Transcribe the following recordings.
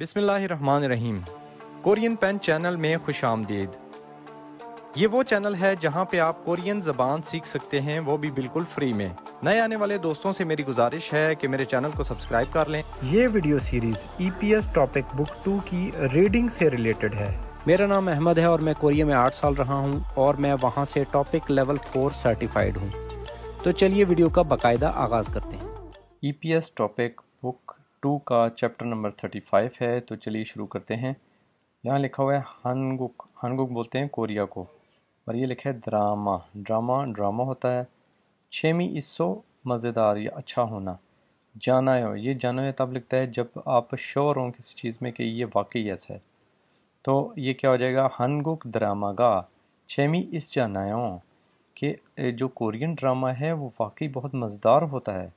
बिस्मिल्लाहिर्रहमानिर्रहीम। Korean pen channel में खुश आमदीद। ये वो चैनल है जहाँ पे आप कोरियन ज़बान सीख सकते हैं, वो भी बिल्कुल फ्री में। नए आने वाले दोस्तों से मेरी गुजारिश है कि मेरे चैनल को सब्सक्राइब कर लें। ये video series EPS topic book 2 की रीडिंग से रिलेटेड है। मेरा नाम अहमद है और मैं कोरिया में 8 साल रहा हूँ और मैं वहाँ से टॉपिक लेवल 4 सर्टिफाइड हूँ। तो चलिए वीडियो का बाकायदा आगाज़ करते हैं। EPS टॉपिक बुक 2 का चैप्टर नंबर 35 है, तो चलिए शुरू करते हैं। यहाँ लिखा हुआ है हानगुक। हानगुक बोलते हैं कोरिया को, और ये लिखा है ड्रामा। ड्रामा होता है। छेमी इस्सो मज़ेदार या अच्छा होना। जाना हो, ये जाना है तब लिखता है जब आप श्योर हों किसी चीज़ में कि ये वाकई ऐसा है। तो ये क्या हो जाएगा, हनगुक ड्रामा गा छेमी इस जानायो, कि जो कोरियन ड्रामा है वो वाकई बहुत मज़ेदार होता है।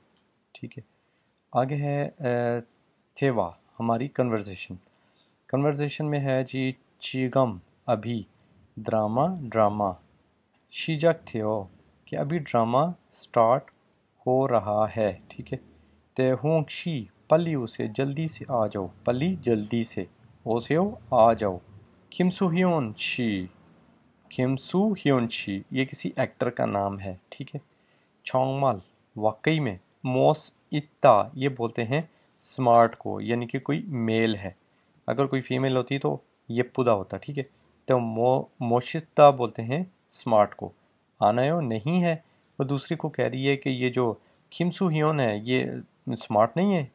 ठीक है, आगे है थेवा, हमारी कन्वर्सेशन में है जी चीगम अभी, ड्रामा शीजक थियो, कि अभी ड्रामा स्टार्ट हो रहा है। ठीक है, ते हुंगशी पली उसे जल्दी से आ जाओ, पली जल्दी से, ओसेओ आ जाओ। किमसू ह्योन शी ये किसी एक्टर का नाम है। ठीक है, चोंगमाल वाकई में, मोस इत्ता ये बोलते हैं स्मार्ट को, यानी कि कोई मेल है। अगर कोई फीमेल होती तो ये पुदा होता। ठीक है, तो मोशिता बोलते हैं स्मार्ट को। आनायो नहीं है, वो दूसरी को कह रही है कि ये जो किमसू हियोन है ये स्मार्ट नहीं है।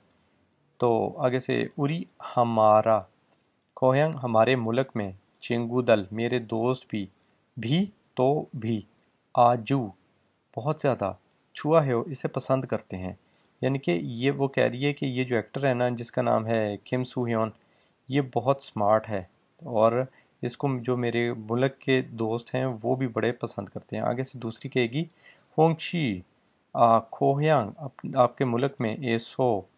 तो आगे से उरी हमारा कोहयंग हमारे मुल्क में, चिंगुदल मेरे दोस्त भी तो भी, आजू बहुत ज़्यादा, छुआ है इसे पसंद करते हैं। यानी कि ये वो कह रही है कि ये जो एक्टर है ना, जिसका नाम है किम सू ह्योन, ये बहुत स्मार्ट है और इसको जो मेरे मुल्क के दोस्त हैं वो भी बड़े पसंद करते हैं। आगे से दूसरी कहेगी होंगशी खोहयांग आपके मुल्क में, एसो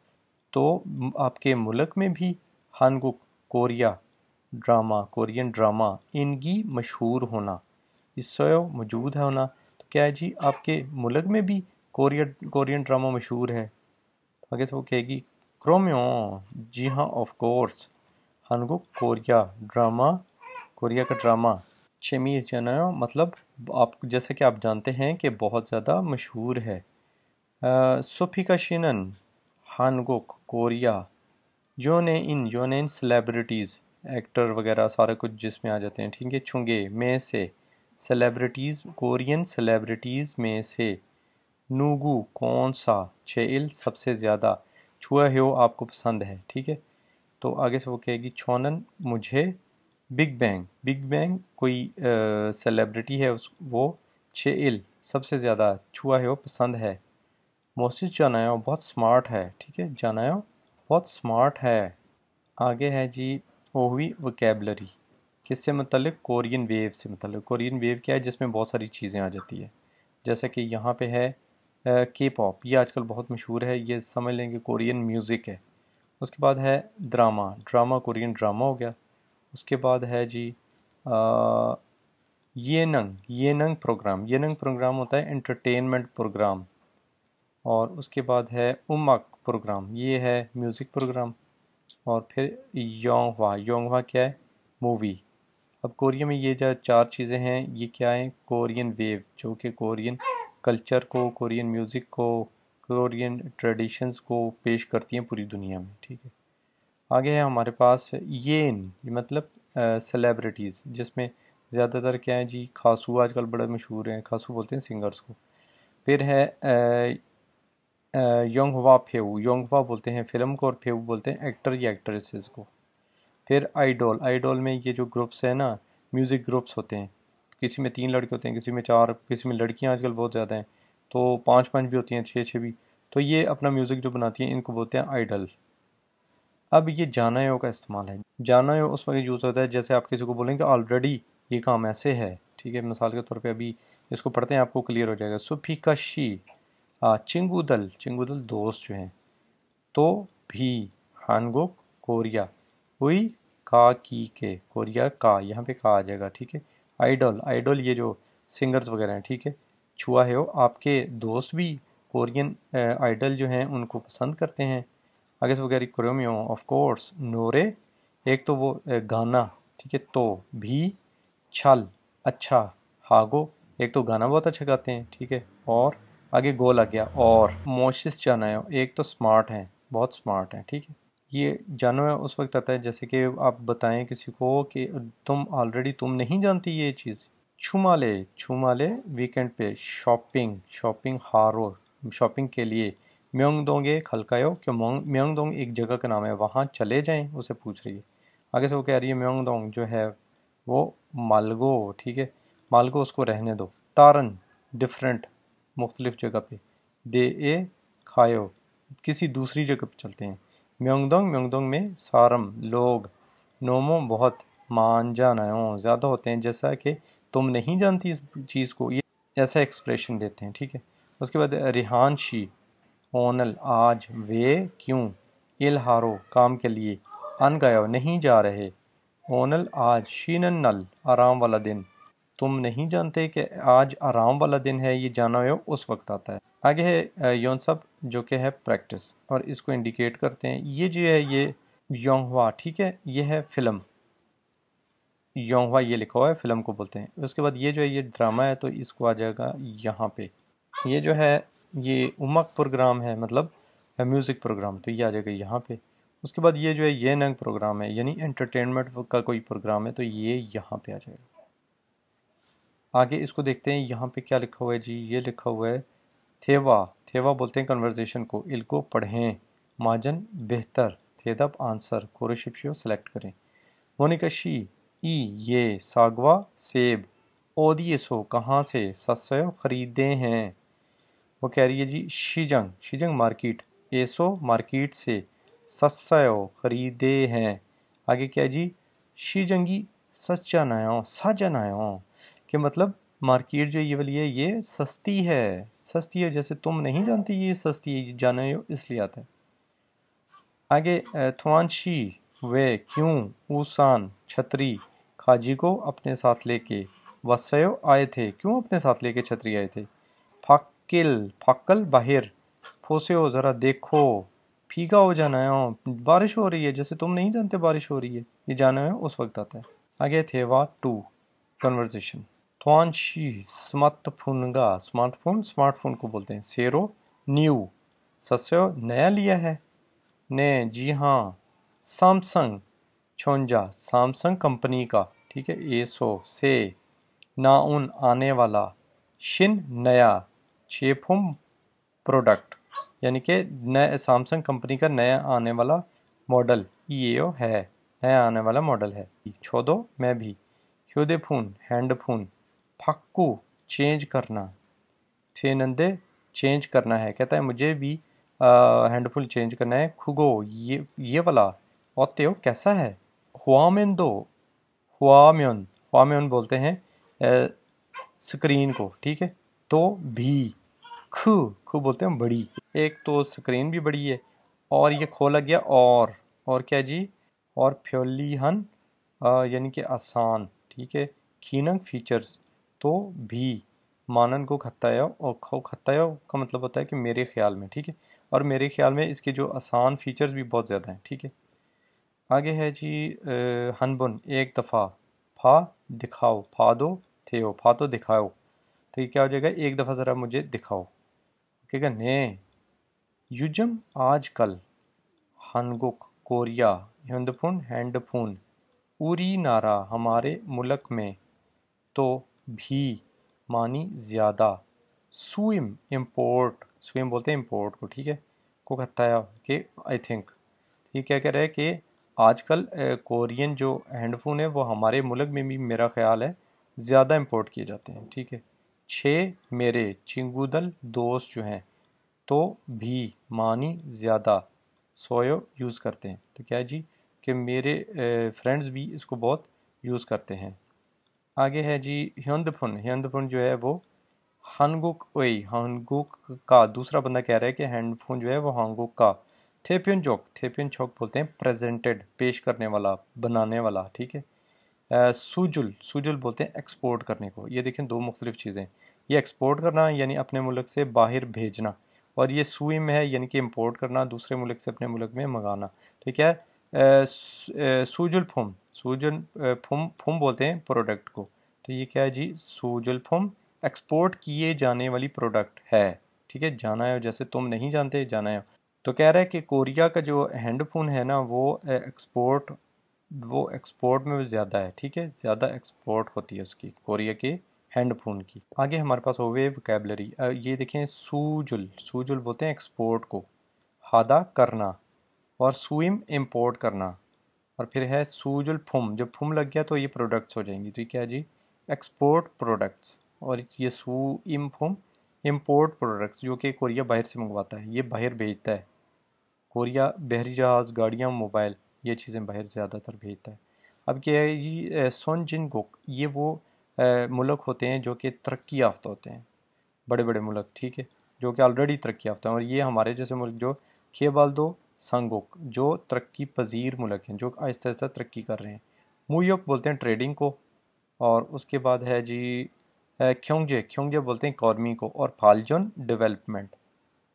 तो आपके मुल्क में भी, हानगुक कोरियन ड्रामा इनकी मशहूर होना, इसो मौजूद है होना। तो क्या है जी, आपके मुल्क में भी कोरियन ड्रामा मशहूर है। आगे से वो कहेगी क्रोम्यो, जी हाँ ऑफ कोर्स, हानगुक कोरिया का ड्रामा चेमी जनायो, मतलब आप जैसे कि आप जानते हैं कि बहुत ज़्यादा मशहूर है। सुफिका शिनन हानगुक कोरिया, योनेन सेलिब्रिटीज़, एक्टर वगैरह सारा कुछ जिसमें आ जाते हैं। ठीक है, छुंगे में से, सेलिब्रिटीज़ कोरियन सेलिब्रिटीज़ में से, नूगू कौन सा, चेइल सबसे ज़्यादा, छुआ हो आपको पसंद है। ठीक है, तो आगे से वो कहेगी छोनन मुझे, बिग बैंग कोई सेलिब्रिटी है वो, चेइल सबसे ज़्यादा, छुआ हो पसंद है। मोसिस जानायो बहुत स्मार्ट है। ठीक है, जानायो बहुत स्मार्ट है। आगे है जी ओहवी वोकैबलरी, किससे मतलब, कोरियन वेव से मतलब। कोरियन वेव क्या है, जिसमें बहुत सारी चीज़ें आ जाती है। जैसे कि यहाँ पे है के पॉप, ये आजकल बहुत मशहूर है, ये समझ लेंगे कोरियन म्यूज़िक है। उसके बाद है ड्रामा कोरियन ड्रामा हो गया। उसके बाद है जी येनंग प्रोग्राम होता है एंटरटेनमेंट प्रोग्राम। और उसके बाद है उमक प्रोग्राम, ये है म्यूज़िक प्रोग्राम। और फिर योंगवा क्या है, मूवी। अब कोरिया में ये जो चार चीज़ें हैं ये क्या है, कोरियन वेव, जो कि कोरियन कल्चर को, कोरियन म्यूज़िक को, कोरियन ट्रेडिशंस को पेश करती हैं पूरी दुनिया में। ठीक है, आगे है हमारे पास ये मतलब सेलिब्रिटीज़, जिसमें ज़्यादातर क्या है जी, खासू आजकल बड़े मशहूर हैं, खासू बोलते हैं सिंगर्स को। फिर है योंगवा बोलते हैं फिल्म को, और फेऊ बोलते हैं एक्टर या एक्ट्रेसेस को। फिर आइडोल में ये जो ग्रुप्स हैं ना, म्यूज़िक ग्रुप्स होते हैं, किसी में 3 लड़के होते हैं, किसी में 4, किसी में लड़कियां आजकल बहुत ज़्यादा हैं, तो 5 भी होती हैं, 6 भी। तो ये अपना म्यूज़िक जो बनाती हैं इनको बोलते हैं आइडल। अब ये जानायो का इस्तेमाल है। जानायो उस वक्त यूज़ होता है जैसे आप किसी को बोलेंगे ऑलरेडी ये काम ऐसे है। ठीक है, मिसाल के तौर पे अभी इसको पढ़ते हैं, आपको क्लियर हो जाएगा। सुफिकाशी चिंगुदल दोस्त जो हैं, तो भी हानगुक कोरिया, हुई का की के, कोरिया का यहाँ पे का आ जाएगा। ठीक है, आइडल ये जो सिंगर्स वगैरह हैं। ठीक है, छुआ है हो आपके दोस्त भी कोरियन आइडल जो हैं उनको पसंद करते हैं। आगे से वो कह रही क्रोमियो ऑफ कोर्स, नोरे एक तो वो गाना, ठीक है, तो भी, छल अच्छा, हागो एक तो गाना बहुत अच्छा गाते हैं, ठीक है, और आगे गोल आ गया, और मोशिस जानायो एक तो स्मार्ट हैं, बहुत स्मार्ट हैं, ठीक है। ये जानो है उस वक्त आता है जैसे कि आप बताएं किसी को कि तुम नहीं जानती ये चीज़। छुमाले, छुमाले वीकेंड पे शॉपिंग, शॉपिंग हारो शॉपिंग के लिए। म्योंगडोंगे खलकायो, क्यों म्योंगडोंग एक जगह का नाम है, वहाँ चले जाएं, उसे पूछ रही है। आगे से वो कह रही है म्योंगडोंग जो है वो मालगो, ठीक है, मालगो उसको रहने दो। तारन डिफरेंट, मुख्तलिफ जगह पे। दे ए खायो किसी दूसरी जगह पे चलते हैं। म्योंगडोंग, म्योंगडोंग में सारम लोग। नोमो बहुत, मांजा नयो ज़्यादा होते हैं, जैसा कि तुम नहीं जानती इस चीज़ को, ये ऐसा एक्सप्रेशन देते हैं, ठीक है। उसके बाद रिहानशी, ओनल आज, वे क्यों, इलहारो काम के लिए, अन गयो नहीं जा रहे, ओनल आज, शीनन नल आराम वाला दिन, तुम नहीं जानते कि आज आराम वाला दिन है, ये जाना हो उस वक्त आता है। आगे है योनसब जो कि है प्रैक्टिस, और इसको इंडिकेट करते हैं, ये जो है ये योंगवा, ठीक है, ये है फिल्म, योंगवा ये लिखा हुआ है, फिल्म को बोलते हैं। उसके बाद ये जो है ये ड्रामा है, तो इसको आ जाएगा यहाँ पे। ये जो है ये उमक प्रोग्राम है, मतलब म्यूज़िक प्रोग्राम, तो ये आ जाएगा यहाँ पे। उसके बाद ये जो है ये नंग प्रोग्राम है, यानी एंटरटेनमेंट का कोई प्रोग्राम है, तो ये यहाँ पे आ जाएगा। आगे इसको देखते हैं, यहाँ पे क्या लिखा हुआ है जी, ये लिखा हुआ है थेवा, थेवा बोलते हैं कन्वर्जेशन को, इनको पढ़ें, माजन बेहतर, थेदप आंसर, कोरेशिप्शियो सेलेक्ट करें। मोनिका शी, ई ये, सागवा सेब, ओदियसो कहाँ से, सस्यो खरीदे हैं। वो कह रही है जी शीजंग, शीजंग मार्केट, एसो मार्केट से, सस्यो खरीदे हैं। आगे क्या है जी, शीजंगी सच्चानायो साजनायो, कि मतलब मार्केट जो ये वाली है ये सस्ती है, सस्ती है, जैसे तुम नहीं जानती ये सस्ती है, जाने इसलिए आता है। आगे थुआनशी, वे क्यों, ऊसान छतरी, खाजी को अपने साथ लेके, वसयो आए थे, क्यों अपने साथ लेके छतरी आए थे। फाकिल, फाकल बाहिर, फोसेओ ज़रा देखो, फीका हो जाना है, बारिश हो रही है, जैसे तुम नहीं जानते बारिश हो रही है, ये जाना है उस वक्त आता है। आगे थेवा टू कन्वर्जेशन। थुआनशी स्मार्टफोनगा, स्मार्टफोन, स्मार्टफोन को बोलते हैं। सेरो न्यू, सस्यो नया लिया है, ने जी हाँ। सैमसंग छोंजा, सैमसंग कंपनी का, ठीक है। एसो से, नाउन आने वाला, शिन नया, चेफुम प्रोडक्ट, यानी कि नया सैमसंग कंपनी का नया आने वाला मॉडल, ये है नया आने वाला मॉडल है। छोदो मैं भी, ह्योदेफोन हैंडफोन, फक्कू चेंज करना, थेनंदे चेंज करना है, कहता है मुझे भी हैंडफुल चेंज करना है। खुगो ये वाला, ओत्यो कैसा है। हुआमेन दो, हुआम्योन, हुआम्योन बोलते हैं स्क्रीन को, ठीक है। तो भी, खु खु बोलते हैं बड़ी, एक तो स्क्रीन भी बड़ी है, और ये खोला गया, और क्या जी, और फ्योलीहन यानी कि आसान, ठीक है। खीनंग फीचर्स, तो भी, मानन को खत्तायो, और खत्तायो का मतलब होता है कि मेरे ख्याल में, ठीक है, और मेरे ख्याल में इसके जो आसान फीचर्स भी बहुत ज़्यादा हैं, ठीक है। आगे है जी हनबुन एक दफ़ा, फा दिखाओ, फा दो थे फा तो दिखाओ, तो ये क्या हो जाएगा, एक दफ़ा ज़रा मुझे दिखाओ। कहेगा ने, युजम आजकल, हनगुक कोरिया, हिंदफुन हैंडफून, उरी नारा हमारे मुल्क में, तो भी मानी ज़्यादा, स्विम इम्पोर्ट, स्विम बोलते हैं इम्पोर्ट को, ठीक है, को कहता है कि आई थिंक, ये क्या कह रहा है कि आजकल कोरियन जो हैंडफोन है वो हमारे मुल्क में भी मेरा ख्याल है ज़्यादा इंपोर्ट किए जाते हैं, ठीक है। छः मेरे चिंगुदल दोस्त जो हैं, तो भी मानी ज़्यादा, सोयो यूज़ करते हैं, तो क्या है जी कि मेरे फ्रेंड्स भी इसको बहुत यूज़ करते हैं। आगे है जी ह्योंदफुन, ह्योंदफुन जो है वो हांगुक, वही हांगुक का दूसरा बंदा कह रहा है कि हैंडफोन जो है वो हांगुक का। थेपियनचोक, थेपियनचोक बोलते हैं प्रेजेंटेड, पेश करने वाला, बनाने वाला, ठीक है। सुजुल, सुजुल बोलते हैं एक्सपोर्ट करने को। ये देखें दो मुख्तलिफ चीज़ें, ये एक्सपोर्ट करना यानी अपने मुल्क से बाहर भेजना, اور یہ سوئم ہے یعنی کہ امپورٹ کرنا، دوسرے ملک سے اپنے ملک میں منگانا. ٹھیک ہے. سوجل پھم، سوجل پھم بولتے ہیں پروڈکٹ کو. تو یہ کیا ہے جی؟ سوجل پھم ایکسپورٹ کیے جانے والی پروڈکٹ ہے. ٹھیک ہے، جانا ہے، جیسے تم نہیں جانتے جانا ہے. تو کہہ رہا ہے کہ کوریا کا جو ہینڈ فون ہے نا وہ ایکسپورٹ میں زیادہ ہے. ٹھیک ہے، زیادہ ایکسپورٹ ہوتی ہے اس کی، کوریا کے ہینڈ فون کی. آگے ہمارے پاس ہو گئے وکیبلری. یہ دیکھیں، سوجل بولتے ہیں ایکسپورٹ کو، ہادا کرنا، اور سوئم امپورٹ کرنا. اور پھر ہے سوجل پھم، جب پھم لگ گیا تو یہ پروڈکٹس ہو جائیں گی. تو یہ کیا جی؟ Export products. اور یہ سوئم پھم امپورٹ پروڈکٹس، جو کہ کوریا باہر سے منگواتا ہے، یہ باہر بھیجتا ہے. کوریا بحری جہاز، گاڑیاں، موبائل، یہ چیزیں باہر زیادہ تر بھیجتا ہے. اب کیا ہے یہ سون جن گوک، یہ وہ ملک ہوتے ہیں جو کہ ترقی یافتہ ہوتے ہیں، بڑے بڑے ملک. ٹھیک ہے، جو کہ آلریڈی ترقی یافتہ ہیں. اور یہ ہمارے جیسے ملک جو کھیبالدو سنگوک، جو ترقی پذیر ملک ہیں، جو آہستہ آہستہ ترقی کر رہے ہیں. مویوک بولتے ہیں ٹریڈنگ کو. اور اس کے بعد ہے جی کھیونگجے بولتے ہیں اکانومی کو. اور پھالجون ڈیولپمنٹ،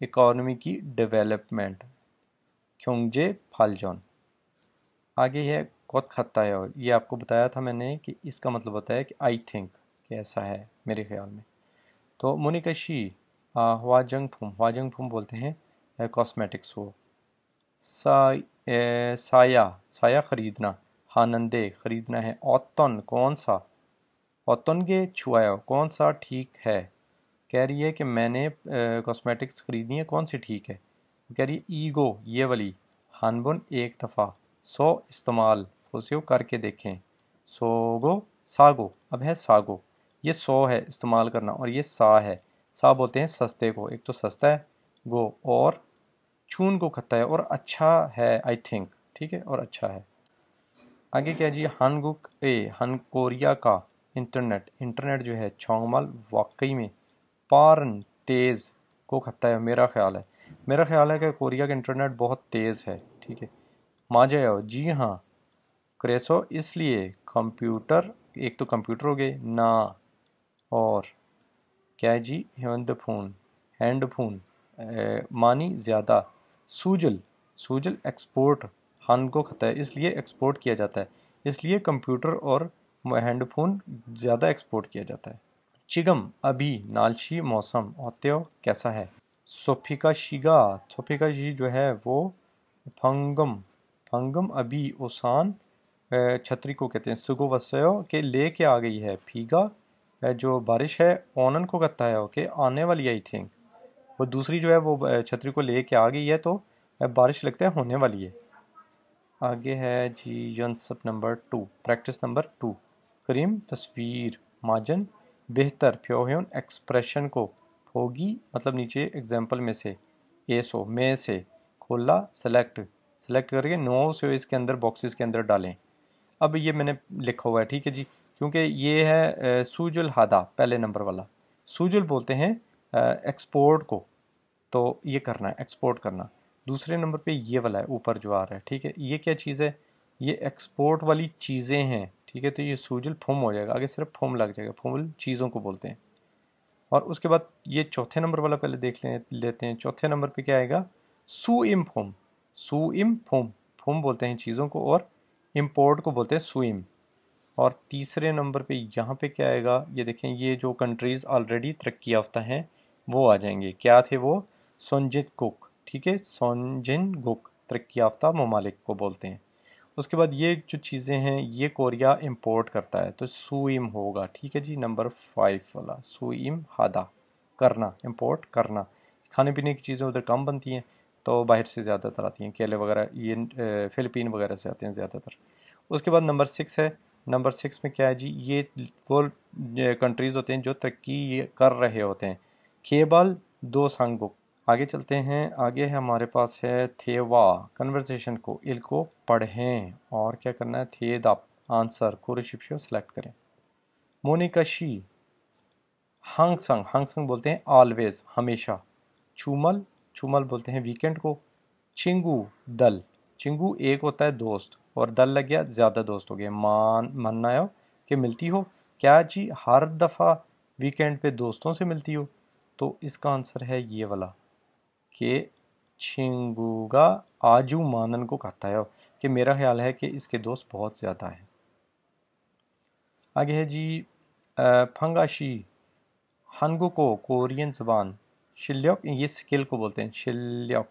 اکانومی کی ڈیولپمنٹ، کھیونگجے پھالجون. آگے ہے کوت خطایا، یہ آپ کو بتایا تھا میں نے کہ اس کا مطلب ہوتا ہے کہ آئی تھنک، کہ ایسا ہے میرے خیال میں. تو مونیکشی ہواجنگ پھوم بولتے ہیں کاسمیٹکس کو. سایہ خریدنا، ہانندے خریدنا ہے. اوتن کون سا، اوتنگے چھوایا کون سا ٹھیک ہے. کہہ رہی ہے کہ میں نے کاسمیٹکس خریدنی ہے، کون سی ٹھیک ہے. کہہ رہی ہے ایگو یہ والی، ہانبن ایک دفعہ، سو استعمال، اسے کر کے دیکھیں. ساگو، اب ہے ساگو، یہ سو ہے استعمال کرنا، اور یہ سا ہے. سا بولتے ہیں سستے کو، ایک تو سستا ہے گو، اور چون کو کھتا ہے، اور اچھا ہے آئی تھنک. ٹھیک ہے، اور اچھا ہے. آگے کیا جی؟ ہن کوریا کا انٹرنیٹ جو ہے چونگمل واقعی میں پارن تیز کو کھتا ہے. میرا خیال ہے کہ کوریا کا انٹرنیٹ بہت تیز ہے. ٹھیک ہے. ماجاؤ، جی ہاں. کریسو، اس لیے کمپیوٹر، ایک تو کمپیوٹر ہو گئے نا، اور کیا ہے جی؟ ہینڈ فون مانی زیادہ. سوجل ایکسپورٹ، ہن کو کھتا ہے اس لیے ایکسپورٹ کیا جاتا ہے، اس لیے کمپیوٹر اور ہینڈ فون زیادہ ایکسپورٹ کیا جاتا ہے. چگم، ابھی. نالشی، موسم. اوتیو، کیسا ہے. سوفیکا شی جو ہے وہ پھنگم ابھی. اوسان چھتری کو کہتے ہیں. سگو وسیو کہ لے کے آ گئی ہے. پھیگا جو بارش ہے. اونن کو کہتا ہے کہ آنے والی آئی تھنک. وہ دوسری جو ہے وہ چھتری کو لے کے آ گئی ہے، تو بارش لگتا ہے ہونے والی ہے. آگے ہے جی یونسپ نمبر 2، پریکٹس نمبر 2. کریم تصویر، ماجن بہتر. پیوہیون ایکسپریشن کو. ہوگی مطلب نیچے ایگزامپل میں سے، ایسو میں سے. کھولا سلیکٹ کر کے نو سے اس کے اندر باکسز کے اندر ڈالیں. اب یہ میں نے لکھا ہوا ہے، ٹھیک ہے جی، کیونکہ یہ ہے سوجل ہادا پہلے نمبر والا. سوجل بولتے ہیں ایکسپورٹ کو، تو یہ کرنا ہے ایکسپورٹ کرنا. دوسرے نمبر پہ یہ والا ہے اوپر جو آ رہا ہے. ٹھیک ہے، یہ کیا چیز ہے؟ یہ ایکسپورٹ والی چیزیں ہیں. ٹھیک ہے، تو یہ سوجل پھوم ہو جائے گا، آگے صرف پھوم لگ جائے گا. پھوم چیزوں کو بولتے ہیں. اور اس کے بعد یہ چوتھے نمبر والا پہلے دیکھ لیتے ہیں. چوتھے نمبر پہ کیا آئے گا؟ سوئم پھوم پھوم بولتے ہیں چیزوں کو، اور امپورٹ کو بولتے ہیں سوئم. اور تیسرے نمبر پہ یہاں پہ کیا آئے گا؟ یہ دیکھیں، یہ جو کنٹریز آلریڈی ترقی یافتہ ہیں وہ آ جائیں گے. کیا تھے وہ؟ سونجن گوک. ٹھیک ہے، سونجن گوک ترقی یافتہ ممالک کو بولتے ہیں. اس کے بعد یہ جو چیزیں ہیں یہ کوریا امپورٹ کرتا ہے، تو سوئم ہوگا. ٹھیک ہے جی، نمبر 5 والا سوئم ہادا، کرنا، امپورٹ کرنا. کھانے پینے کی چیزیں ادھر کم بنتی ہیں تو باہر سے زیادہ تر آتی ہیں، کیلے وغیرہ یہ فلپین وغیرہ سے آتے ہیں زیادہ تر. اس کے بعد نمبر 6 ہے. نمبر 6 میں کیا ہے جی؟ یہ وہ کنٹریز ہوتے ہیں جو ترقی کر رہے ہوتے ہیں. کھیبال دو سانگوک. آگے چلتے ہیں. آگے ہمارے پاس ہے تھیوا، کنورسیشن کو، ال کو پڑھیں. اور کیا کرنا ہے؟ تھے داپ، آنسر کورشپشو سلیکٹ کریں. مونیکشی، ہانگ سنگ بولتے ہیں آلویز، ہمیشہ. چومل بولتے ہیں ویکینڈ کو. چنگو، دل. چنگو ایک ہوتا ہے دوست، اور دل لگ گیا زیادہ دوست ہو گئے. ماننا ہو کہ ملتی ہو. کیا جی؟ ہر دفعہ ویکینڈ پہ دوستوں سے ملتی ہو. تو اس کا آنسر ہے یہ والا. کہ छिंगुगा आजू मानन को कहता है कि मेरा ख्याल है कि इसके दोस्त बहुत ज़्यादा हैं। आगे है जी फंगाशी हनगु को कोरियन ज़बान शिल्योक, ये स्किल को बोलते हैं शिल्योक,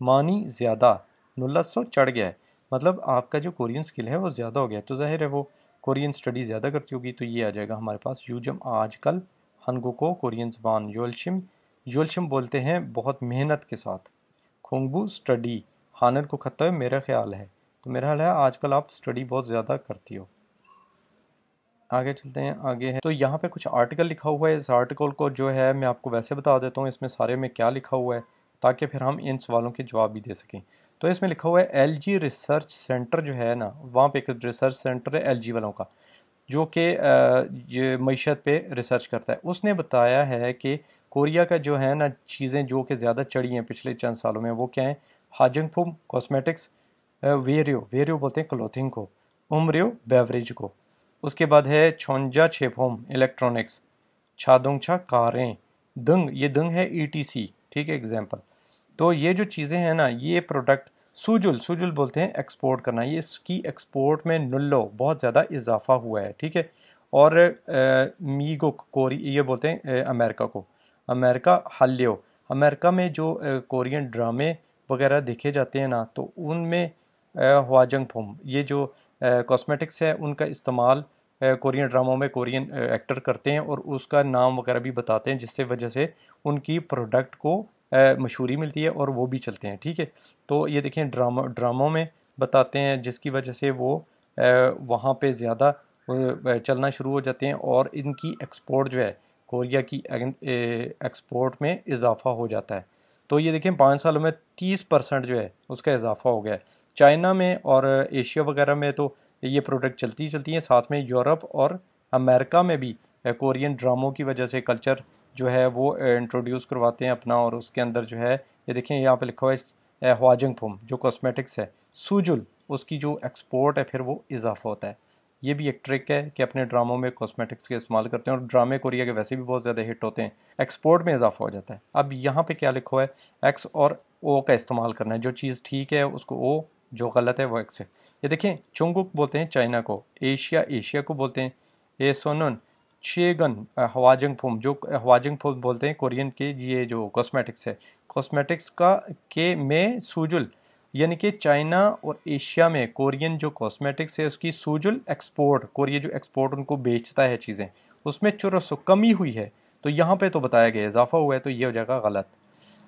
मानी ज़्यादा, नुल्लसो चढ़ गया है, मतलब आपका जो कोरियन स्किल है वो ज़्यादा हो गया है, तो ज़ाहिर है वो कोरियन स्टडी ज़्यादा करती होगी, तो ये आ जाएगा हमारे पास यूजम आजकल, हनगु को कोरियन ज़बान, योलशिम, योलशिम बोलते हैं बहुत मेहनत के साथ, खुंगबू स्टडी, हानन को खत्ता है मेरा ख्याल है, तो मेरा ख्याल है आजकल आप स्टडी बहुत ज़्यादा करती हो। आगे चलते हैं, आगे है तो यहाँ पे कुछ आर्टिकल लिखा हुआ है, इस आर्टिकल को जो है मैं आपको वैसे बता देता हूँ इसमें सारे में क्या लिखा हुआ है, ताकि फिर हम इन सवालों के जवाब भी दे सकें। तो इसमें लिखा हुआ है एलजी रिसर्च सेंटर जो है ना, वहाँ पे एक रिसर्च सेंटर है एलजी वालों का, जो कि ये मईशत पे रिसर्च करता है। उसने बताया है कि कोरिया का जो है ना चीज़ें जो कि ज़्यादा चढ़ी हैं पिछले चंद सालों में, वो क्या हैं, हाजंगफुम कॉस्मेटिक्स, वेरियो, वेरियो बोलते हैं क्लोथिंग को, उमरियो बेवरेज को, उसके बाद है छोंजा छेफोम इलेक्ट्रॉनिक्स, छादोंगछा कारें, दंग, ये दंग है ईटीसी, ठीक है एग्जांपल। तो ये जो चीज़ें हैं ना, ये प्रोडक्ट सूजुल, सूजुल बोलते हैं एक्सपोर्ट करना, ये इसकी एक्सपोर्ट में नुल्लो बहुत ज़्यादा इजाफा हुआ है, ठीक है। और मीगुक कोरी, ये बोलते हैं अमेरिका को, अमेरिका हल्यो, अमेरिका में जो कोरियन ड्रामे वगैरह देखे जाते हैं ना, तो उनमें हुआजंग फोम, ये जो कॉस्मेटिक्स है उनका इस्तेमाल कोरियन ड्रामों में कोरियन एक्टर करते हैं और उसका नाम वगैरह भी बताते हैं, जिससे वजह से उनकी प्रोडक्ट को मशहूरी मिलती है और वो भी चलते हैं, ठीक है। तो ये देखें ड्रामों में बताते हैं, जिसकी वजह से वो वहाँ पे ज़्यादा चलना शुरू हो जाते हैं और इनकी एक्सपोर्ट जो है कोरिया की एक्सपोर्ट में इजाफा हो जाता है। तो ये देखें 5 सालों में 30% जो है उसका इजाफा हो गया है। चाइना में और एशिया वगैरह में तो ये प्रोडक्ट चलती हैं, साथ में यूरोप और अमेरिका में भी कोरियन ड्रामों की वजह से कल्चर जो है वो इंट्रोड्यूस करवाते हैं अपना, और उसके अंदर जो है ये देखें यहाँ पे लिखा हुआ है हुआजंग फोम जो कॉस्मेटिक्स है, सूजुल, उसकी जो एक्सपोर्ट है फिर वो इजाफा होता है। ये भी एक ट्रिक है कि अपने ड्रामों में कॉस्मेटिक्स के इस्तेमाल करते हैं, और ड्रामे कोरिया के वैसे भी बहुत ज़्यादा हिट होते हैं, एक्सपोर्ट में इजाफा हो जाता है। अब यहाँ पे क्या लिखा हुआ है, एक्स और ओ का इस्तेमाल करना है, जो चीज़ ठीक है उसको ओ, जो गलत है वो एक्स है। ये देखें चुंगुक बोलते हैं चाइना को, एशिया एशिया को बोलते हैं, ए सोनन शेगन हवाजंग फोम, जो हवाजंग फोम बोलते हैं कोरियन के ये जो कॉस्मेटिक्स है, कॉस्मेटिक्स का के में सूजुल, यानी कि चाइना और एशिया में कोरियन जो कॉस्मेटिक्स है उसकी सूजुल एक्सपोर्ट, कोरिया जो एक्सपोर्ट उनको बेचता है चीज़ें, उसमें चुरसो कमी हुई है, तो यहाँ पे तो बताया गया इजाफा हुआ है, तो ये हो जाएगा गलत।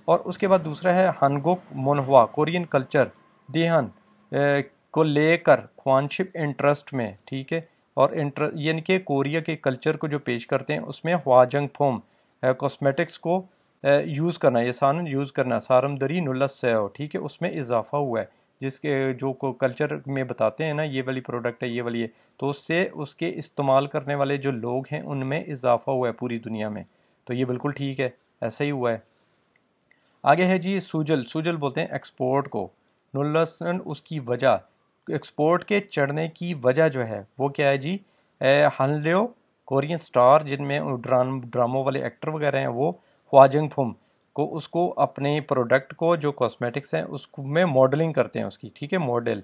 और उसके बाद दूसरा है हनगुक मोनहवा, कोरियन कल्चर देहन को लेकर ख्वानशिप इंटरेस्ट में, ठीक है, और यानी कि कोरिया के कल्चर को जो पेश करते हैं उसमें हुआजंग फोम कॉस्मेटिक्स को यूज़ करना, ये सानन यूज़ करना, सारमदरी नुल्लस, ठीक है, उसमें इजाफा हुआ है, जिसके जो को कल्चर में बताते हैं ना ये वाली प्रोडक्ट है, ये वाली है, तो उससे उसके इस्तेमाल करने वाले जो लोग हैं उनमें इजाफा हुआ है पूरी दुनिया में, तो ये बिल्कुल ठीक है, ऐसा ही हुआ है। आगे है जी सूजल, सूजल बोलते हैं एक्सपोर्ट को, नुल्लसन उसकी वजह, एक्सपोर्ट के चढ़ने की वजह जो है वो क्या है जी, हनल्यो कोरियन स्टार जिनमें ड्रामों वाले एक्टर वगैरह हैं, वो हुआजंग फोम को उसको अपने प्रोडक्ट को जो कॉस्मेटिक्स हैं उसमें मॉडलिंग करते हैं उसकी, ठीक है, मॉडल,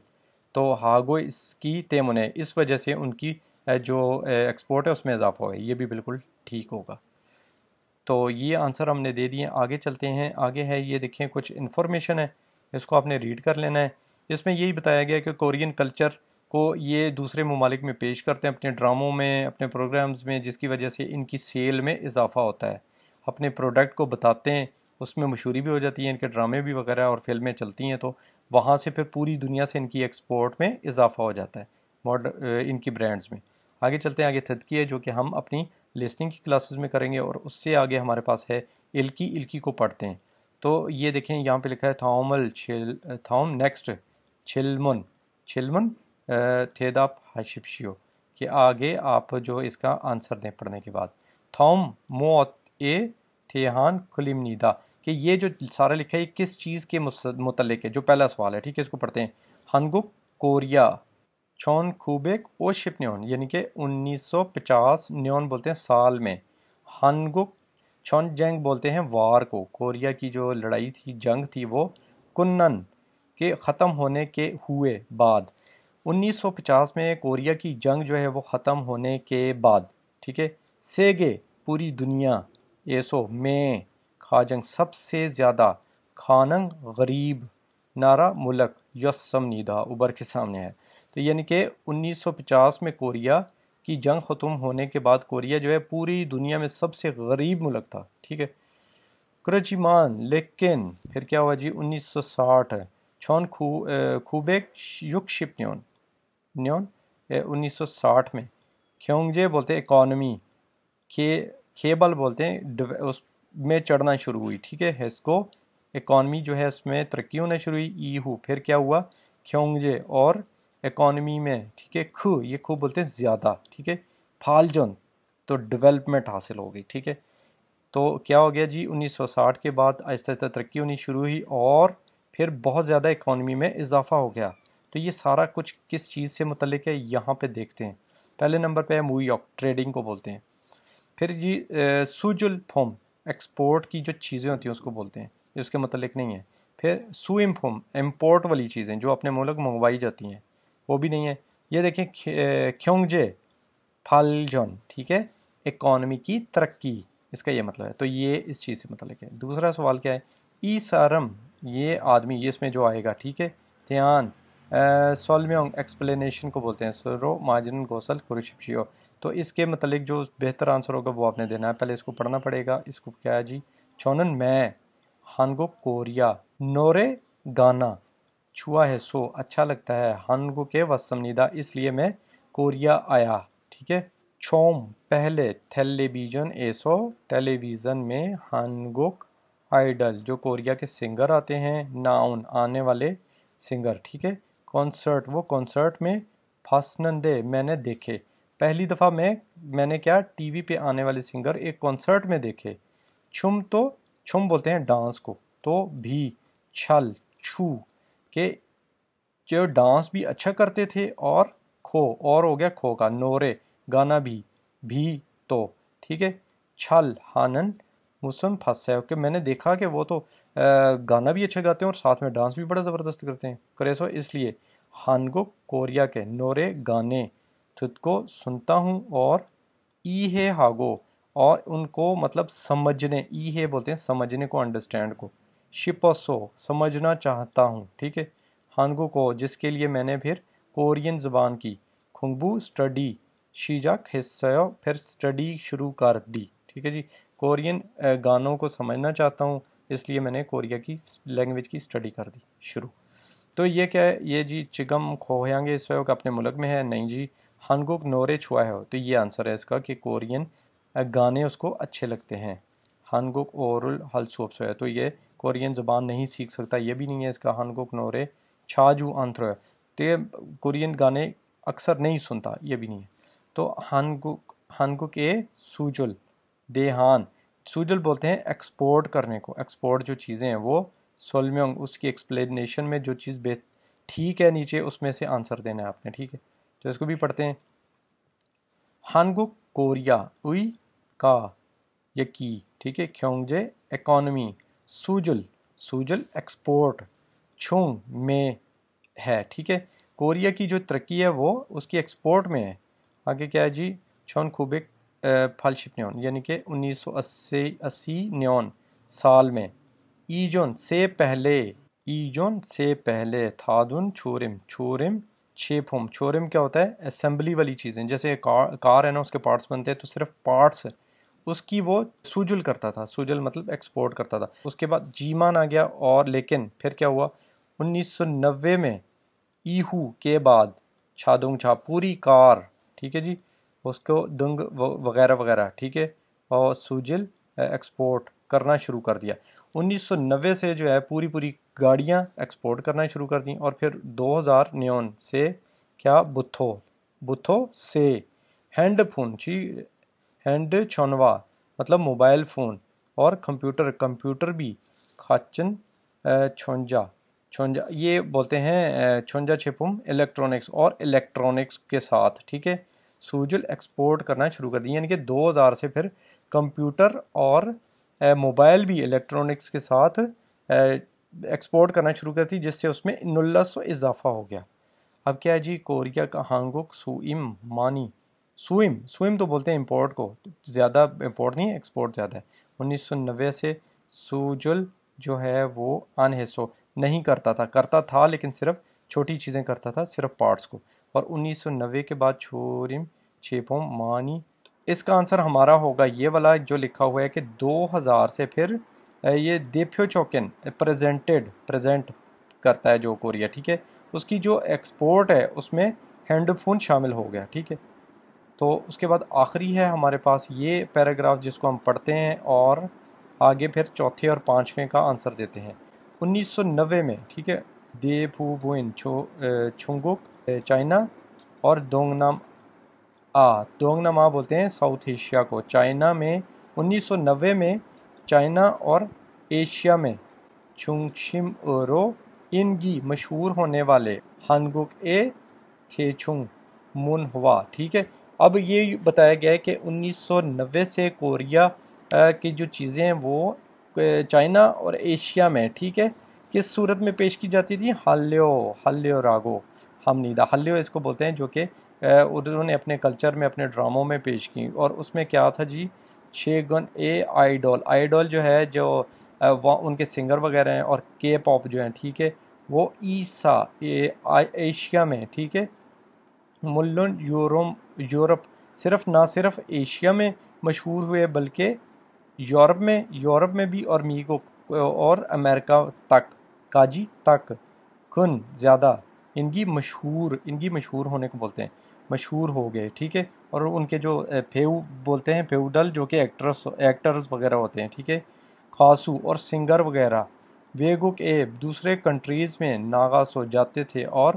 तो हागो इसकी तेमुने, इस वजह से उनकी जो एक्सपोर्ट है उसमें इजाफा हो, ये भी बिल्कुल ठीक होगा। तो ये आंसर हमने दे दिए। आगे चलते हैं, आगे है ये देखें कुछ इन्फॉर्मेशन है, इसको आपने रीड कर लेना है। इसमें यही बताया गया कि कोरियन कल्चर को ये दूसरे ममालिक में पेश करते हैं अपने ड्रामों में, अपने प्रोग्राम्स में, जिसकी वजह से इनकी सेल में इजाफा होता है, अपने प्रोडक्ट को बताते हैं, उसमें मशहूरी भी हो जाती है, इनके ड्रामे भी वगैरह और फिल्में चलती हैं, तो वहाँ से फिर पूरी दुनिया से इनकी एक्सपोर्ट में इजाफा हो जाता है इनकी ब्रांड्स में। आगे चलते हैं, आगे तदकी है जो कि हम अपनी लिसनिंग की क्लासेस में करेंगे, और उससे आगे हमारे पास है इल्की, इल्की को पढ़ते हैं। तो ये देखें यहाँ पे लिखा है थॉमल थॉम नेक्स्ट छिलमुन, छिलमुन थेदाप हाशिप्शियो, कि आगे आप जो इसका आंसर दें पढ़ने के बाद, थॉम मोत ए थेहान खुलिमनीदा, कि ये जो सारा लिखा है ये किस चीज़ के मुतल्लिक है, जो पहला सवाल है, ठीक है, इसको पढ़ते हैं। हनगुक कोरिया चौन खूबेक ओ शिप न्योन, यानी कि 1950 न्योन बोलते हैं साल में, हनगुक छौन जंग बोलते हैं वार को, कोरिया की जो लड़ाई थी, जंग थी, वो कुन्नन के ख़त्म होने के हुए बाद 1950 में कोरिया की जंग जो है वो ख़त्म होने के बाद, ठीक है, सेगे पूरी दुनिया एसो में खाजंग सबसे ज़्यादा खानंग गरीब नारा मुल्क यस्सम निदा उबर के सामने है। तो यानी कि 1950 में कोरिया की जंग ख़त्म होने के बाद कोरिया जो है पूरी दुनिया में सबसे गरीब मुल्क था, ठीक है। क्रचिमान लेकिन फिर क्या हुआ जी 1960 है, छौन खूबेक युग शिपन्योन न्योन 1960 में ख्योंगजे बोलते हैं इकॉनमी के केबल बोलते हैं उसमें चढ़ना शुरू हुई, ठीक है, इसको इकॉनमी जो है इसमें तरक्की होना शुरू हुई। ईहू फिर क्या हुआ ख्योंगजे और इकॉनमी में, ठीक है, खू ये खू बोलते हैं ज़्यादा, ठीक है, फालजोन तो डेवलपमेंट हासिल हो गई, ठीक है। तो क्या हो गया जी 1960 के बाद आहिस्ता आहिस्ता तरक्की होनी शुरू हुई और फिर बहुत ज़्यादा इकॉनमी में इजाफा हो गया। तो ये सारा कुछ किस चीज़ से मुतल्लिक है यहाँ पे देखते हैं। पहले नंबर पे है मूयॉक, ट्रेडिंग को बोलते हैं। फिर जी सुजुल फोम, एक्सपोर्ट की जो चीज़ें होती हैं उसको बोलते हैं, ये उसके मुतल्लिक नहीं है। फिर सुइम फोम, इम्पोर्ट वाली चीज़ें जो अपने मुल्क मंगवाई जाती हैं, वो भी नहीं है। ये देखें ख्योंगजे फालजोन, ठीक है, इकॉनमी की तरक्की, इसका ये मतलब है। तो ये इस चीज़ से मतलब है। दूसरा सवाल क्या है, ई सारम ये आदमी, ये इसमें जो आएगा, ठीक है, ध्यान सोलम्योंग एक्सप्लेनेशन को बोलते हैं, सरो माजन गोसल कुरुशिप्शियो। तो इसके मतलब जो बेहतर आंसर होगा वो आपने देना है, पहले इसको पढ़ना पड़ेगा। इसको क्या है जी, चौनन मैं हानगुक कोरिया नोरे गाना छुआ है सो अच्छा लगता है, हानगुक के वसमनीदा इसलिए मैं कोरिया आया, ठीक है। छोम पहले टेलीविज़न एसो टेलीविज़न में हानगुक आइडल जो कोरिया के सिंगर आते हैं, नाउन आने वाले सिंगर, ठीक है। कॉन्सर्ट वो कॉन्सर्ट में, फासनंदे मैंने देखे, पहली दफ़ा मैंने क्या टीवी पे आने वाले सिंगर एक कॉन्सर्ट में देखे। छुम तो छुम बोलते हैं डांस को, तो भी छल छू के जो डांस भी अच्छा करते थे, और खो और हो गया खो का, नोरे गाना भी तो, ठीक है। छल हानन मुसम फंसा है कि मैंने देखा कि वो तो गाना भी अच्छा गाते हैं और साथ में डांस भी बड़ा ज़बरदस्त करते हैं, करेसो इसलिए हानगुक कोरिया के नोरे गाने खुद को सुनता हूँ और ई है हागो और उनको मतलब समझने, ई है बोलते हैं समझने को, अंडरस्टैंड को, शिपोसो समझना चाहता हूँ, ठीक है। हानगो को जिसके लिए मैंने फिर कोरियन ज़बान की खुंगबू स्टडी शीजाक हिस्सा फिर स्टडी शुरू कर दी, ठीक है जी। कोरियन गानों को समझना चाहता हूँ इसलिए मैंने कोरिया की लैंग्वेज की स्टडी कर दी शुरू। तो ये क्या है, ये जी चिगम खोयांगे इस वक्त अपने मुल्क में है, नहीं जी हानगुक नोरे छुआ है। तो ये आंसर है इसका कि कोरियन गाने उसको अच्छे लगते हैं। हानगुक ओरुल हलसूप है, तो ये कोरियन ज़बान नहीं सीख सकता, ये भी नहीं है इसका। हानगुक नोरे छाजू आंथ्रो है, तो ये कोरियन गाने अक्सर नहीं सुनता, ये भी नहीं है। तो हानगुक ए सूजुल देहान, सूजुल बोलते हैं एक्सपोर्ट करने को, एक्सपोर्ट जो चीज़ें हैं वो सोलम्योंग उसकी एक्सप्लेनेशन में जो चीज़ ठीक है नीचे उसमें से आंसर देना है आपने, ठीक है। तो इसको भी पढ़ते हैं। हानगुक कोरिया उई का यकी, ठीक है, ख्योंगजे इकॉनमी, सूजुल सूजुल एक्सपोर्ट छुंग में है, ठीक है। कोरिया की जो तरक्की है वो उसकी एक्सपोर्ट में है। आगे क्या है जी, छौन खूबिक फालशिपन्योन यानी कि 1980 न्योन साल में, ईजोन से पहले थादुन छोरिम छोरिम छेफोम, छोरिम क्या होता है, असेंबली वाली चीज़ें, जैसे कार है ना उसके पार्ट्स बनते हैं, तो सिर्फ पार्ट्स उसकी वो सूजुल करता था, सूजुल मतलब एक्सपोर्ट करता था। उसके बाद जीमान आ गया, और लेकिन फिर क्या हुआ 1990 में ईहू के बाद छादुंग छा पूरी कार, ठीक है जी, उसको दुंग वगैरह वगैरह, ठीक है, और सूजिल एक्सपोर्ट करना शुरू कर दिया। 1990 से जो है पूरी गाड़ियां एक्सपोर्ट करना शुरू कर दी, और फिर 2000 न्योन से क्या बुथो से हैंड छनवा मतलब मोबाइल फ़ोन, और कंप्यूटर भी खाचन छोंजा ये बोलते हैं छोंजा छिपुम इलेक्ट्रॉनिक्स, और इलेक्ट्रॉनिक्स के साथ, ठीक है, सूजुल एक्सपोर्ट करना शुरू कर दी। यानी कि 2000 से फिर कंप्यूटर और موبائل بھی الیکٹرانکس کے ساتھ ایکسپورٹ کرنا شروع کرتی، جس سے اس میں 1900 اضافہ ہو گیا۔ اب کیا ہے جی، کوریا کا ہانگوک سوئم مانی، سوئم تو بولتے ہیں امپورٹ کو، زیادہ امپورٹ نہیں ہے، ایکسپورٹ زیادہ ہے۔ 1990 سے سوجل جو ہے وہ انحصو نہیں کرتا تھا لیکن صرف چھوٹی چیزیں کرتا تھا، صرف پارٹس کو۔ اور 1990 کے بعد چھورم چھیپوم مانی، اس کا آنسر ہمارا ہوگا یہ والا جو لکھا ہوا ہے کہ 2000 سے پھر یہ دیپیو چوکن پریزنٹ کرتا ہے جو کوریا، ٹھیک ہے، اس کی جو ایکسپورٹ ہے اس میں ہینڈ فون شامل ہو گیا، ٹھیک ہے۔ تو اس کے بعد آخری ہے ہمارے پاس یہ پیراگراف جس کو ہم پڑھتے ہیں اور آگے پھر چوتھے اور پانچویں کا آنسر دیتے ہیں۔ 1990 میں، ٹھیک ہے، دے پھو بوئن چھنگوک چائنا اور دونگنام بولتے ہیں ساؤتھ ایشیا کو، چائنا میں 1990 میں چائنا اور ایشیا میں چونگشم رو انگی مشہور ہونے والے ہانگوک تھیچونگ من ہوا، ٹھیک ہے۔ اب یہ بتایا گیا ہے کہ 1990 سے کوریا کی جو چیزیں ہیں وہ چائنا اور ایشیا میں، ٹھیک ہے، کس صورت میں پیش کی جاتی تھی؟ ہلیو راگو ہمنیدہ، ہلیو اس کو بولتے ہیں، جو کہ انہوں نے اپنے کلچر میں اپنے ڈراموں میں پیش کی، اور اس میں کیا تھا جی، شیگن آئیڈول جو ہے، جو ان کے سنگر وغیرہ ہیں، اور کے پاپ جو ہیں، ٹھیک ہے، وہ ایشیا میں، ٹھیک ہے، ملن یورپ نہ صرف ایشیا میں مشہور ہوئے بلکہ یورپ میں بھی، اور میگو اور امریکہ تک کن زیادہ انگی مشہور ہونے کو بولتے ہیں، مشہور ہو گئے، ٹھیک ہے۔ اور ان کے جو بولتے ہیں فیوڈل، جو کہ ایکٹرز وغیرہ ہوتے ہیں، ٹھیک ہے، خاسو اور سنگر وغیرہ ویگوک دوسرے کنٹریز میں ناگاسو جاتے تھے اور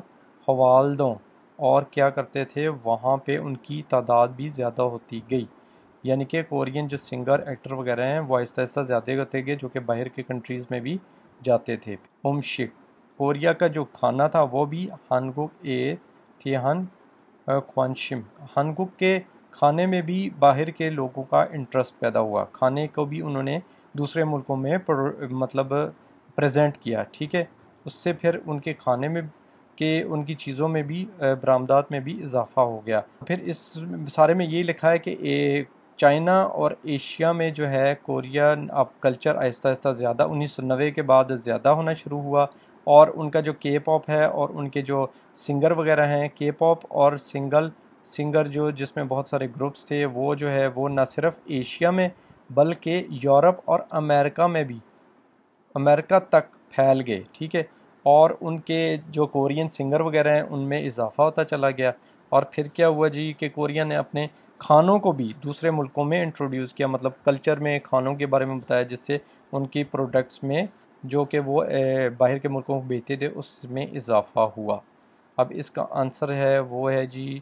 حوالدوں اور کیا کرتے تھے، وہاں پہ ان کی تعداد بھی زیادہ ہوتی گئی، یعنی کہ کورین جو سنگر ایکٹر وغیرہ ہیں وہ آہستہ آہستہ زیادہ ہوتے گئے، جو کہ باہر کے کنٹریز میں بھی جاتے تھے۔ کوریا کا جو کھانا تھا وہ بھی ہانگوک تھیہن خوانشم، ہانگوک کے کھانے میں بھی باہر کے لوگوں کا انٹرسٹ پیدا ہوا، کھانے کو بھی انہوں نے دوسرے ملکوں میں مطلب پریزنٹ کیا، ٹھیک ہے۔ اس سے پھر ان کے کھانے میں ان کی چیزوں میں بھی برآمدات میں بھی اضافہ ہو گیا۔ پھر اس سارے میں یہ لکھا ہے کہ چائنا اور ایشیا میں جو ہے کورین اب کلچر آہستہ آہستہ زیادہ 1990 کے بعد زیادہ ہونا شروع ہوا، اور ان کا جو کے پاپ ہے اور ان کے جو سنگر وغیرہ ہیں، کے پاپ اور سنگر جو جس میں بہت سارے گروپس تھے، وہ جو ہے وہ نہ صرف ایشیا میں بلکہ یورپ اور امریکہ تک پھیل گئے، ٹھیک ہے، اور ان کے جو کورین سنگر وغیرہ ہیں ان میں اضافہ ہوتا چلا گیا۔ اور پھر کیا ہوا جی کہ کوریا نے اپنے کھانوں کو بھی دوسرے ملکوں میں انٹروڈیوس کیا، مطلب کلچر میں کھانوں کے بارے میں بتایا، جس سے ان کی پروڈکٹس میں جو کہ وہ باہر کے ملکوں کو بیچتے تھے اس میں اضافہ ہوا۔ اب اس کا آنسر ہے وہ ہے جی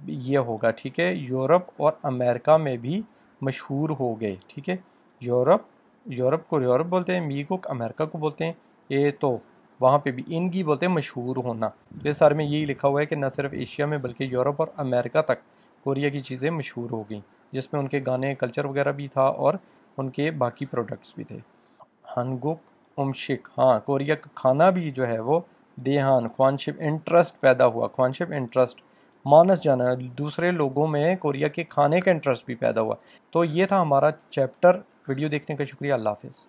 یہ ہوگا، ٹھیک ہے، یورپ اور امریکہ میں بھی مشہور ہو گئے، ٹھیک ہے، یورپ کو یورپ بولتے ہیں، میگو امریکہ کو بولتے ہیں، یہ تو وہاں پہ بھی انگی بولتے ہیں مشہور ہونا۔ اس سارے میں یہی لکھا ہوا ہے کہ نہ صرف ایشیا میں بلکہ یورپ اور امریکہ تک کوریا کی چیزیں مشہور ہو گئیں، جس میں ان کے گانے کلچر وغیرہ بھی تھا اور ان کے باقی پروڈکٹس بھی تھے۔ ہانگوک امشک، ہاں، کوریا کا کھانا بھی جو ہے وہ دیہان خوانشپ انٹرسٹ پیدا ہوا، خوانشپ انٹرسٹ مانس جانا، دوسرے لوگوں میں کوریا کے کھانے کا انٹرسٹ بھی پیدا ہوا۔ تو یہ تھا ہمارا چیپٹر۔ ویڈیو دیکھنے کا شکریہ، اللہ حافظ۔